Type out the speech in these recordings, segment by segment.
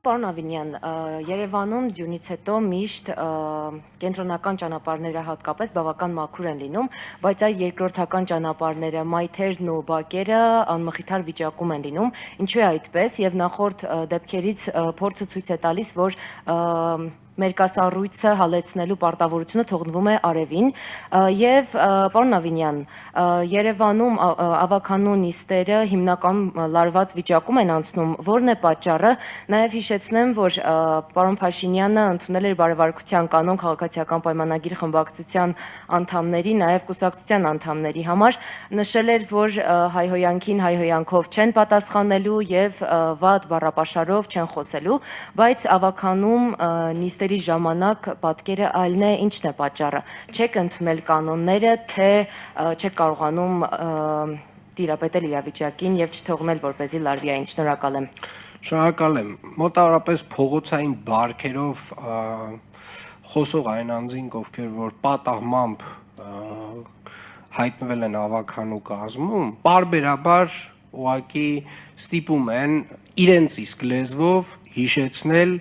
Պարոն Ավինյան, Երևանում ձյունից հետո միշտ կենտրոնական ճանապարհները հատկապես բավական մաքուր են լինում, բայց այ երկրորդական ճանապարհները, մայթերն ու բակերը անմխիթար վիճակում են լինում։ Ինչու է այդպես եւ նախորդ դեպքերից փորձը ցույց է տալիս, որ մերկասառույցը հալեցնելու պարտավորությունը թողնվում է արևին եւ պարոն Ավինյան, Երևանում ավականու նիստերը հիմնականում լարված վիճակում են անցնում, որն է պատճառը? Նաեւ հիշեցնեմ, որ պարոն Փաշինյանը ընդունել էր բարեվարկության կանոն քաղաքացիական պայմանագիր խմբակցության անդամների, նաեւ կուսակցության անդամների համար, նշել էր, որ հայհոյանքին հայհոյանքով չեն պատասխանելու եւ վատ բառապաշարով չեն խոսելու, բայց ավականում նիստերի ժամանակ պատկերը այլն է, ինչն է պատճառը։ Չեք ընդունել կանոնները, թե չեք կարողանում տիրապետել իրավիճակին եւ չթողնել, որպեսզի լարվի այն։ Շնորհակալ եմ։ Շնորհակալ եմ։ Մոտավորապես փողոցային բարքերով խոսող այն անձինք, ովքեր որ պատահմամբ հայտնվել են ավականու կազմում, պարբերաբար ուղղակի ստիպում են իրենց իսկ լեզվով հիշեցնել,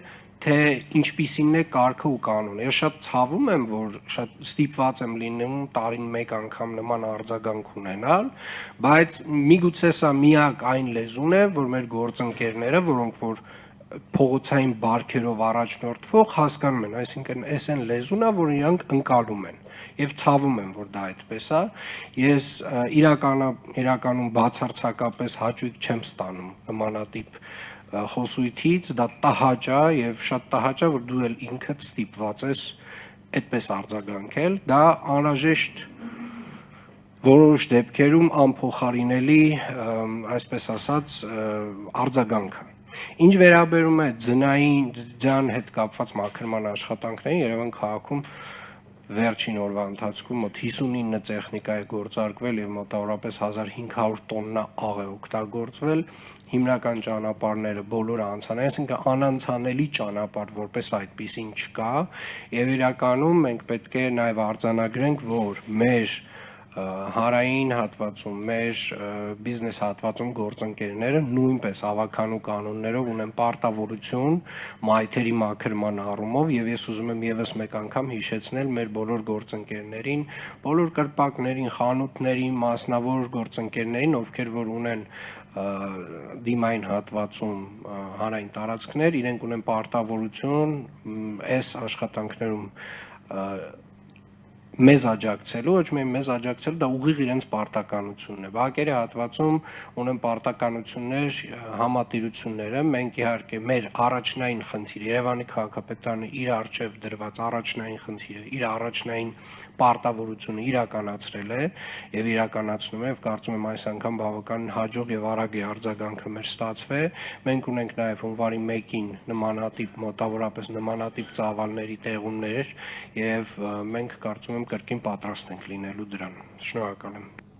թե ինչպիսին է կարգը ու կանոնը։ Ես շատ ցավում եմ, որ շատ ստիպված եմ լինում տարին մեկ անգամ նման արձագանք ունենալ, բայց միգուցե սա միակ այն լեզուն է, որ մեր գործընկերները, որոնք որ փողոցային բարքերով առաջնորդվող հասկանում են, այսինքն այս այն լեզուն է, որ իրանք ընկալում են եւ ցավում եմ, որ դա այդպես է։ Ես իրականում բացարձակապես հաճույք չեմ ստանում նմանատիպ խոսույթից, դա տհաճ է եւ շատ տհաճ է, որ դու էլ ինքդ ստիպված ես այդպես արձագանքել, դա անհրաժեշտ որոշ դեպքերում անփոխարինելի, այսպես ասած, արձագանք է։ Ինչ վերաբերում է ձյան հետ կապված մաքրման աշխատանքներին, Երևան քաղաքում վերջին օրվա ընթացքում մոտ 59 տեխնիկա է գործարկվել եւ մոտավորապես 1500 տոննա աղ է օգտագործվել, հիմնական ճանապարհները բոլորը անցան, այսինքն անանցանելի ճանապարհ որպես այդպեսին չկա եւ իրականում մենք պետք է նաեւ արձանագրենք, որ մեր հարային հատվածում, մեր բիզնես հատվածում գործընկերները նույնպես ավականու կանոններով ունեն պարտավորություն մայթերի մաքրման առումով եւ ես ուզում եմ եւս մեկ անգամ հիշեցնել մեր բոլոր գործընկերներին, բոլոր կրպակներին, խանութներին, մասնավոր գործընկերներին, ովքեր որ ունեն դիմային հատվածում հանրային տարածքներ, իրենք ունեն պարտավորություն այս աշխատանքներում մեզ աջակցելու, ոչ միայն մեզ աջակցելու, դա ուղիղ իրենց պարտականությունն է։ Բակերի հատվածում ունեն պարտականություններ, համատիրությունները, մենք իհարկե մեր առաջնային խնդիրը, Երևանի քաղաքապետարանը իր արժև դրված առաջնային խնդիրը, իր առաջնային պարտավորությունը իրականացրել է եւ իրականացնում է եւ կարծում եմ այս անգամ բավական հաջող եւ արագ է արձագանքը մեր ստացվել։ Մենք ունենք նաեւ հունվարի 1-ին նմանատիպ մոտավորապես նմանատիպ ծավալների տեղումներ եւ մենք կարծում եմ կրկին պատրաստ ենք լինելու դրան։ Շնորհակալ եմ։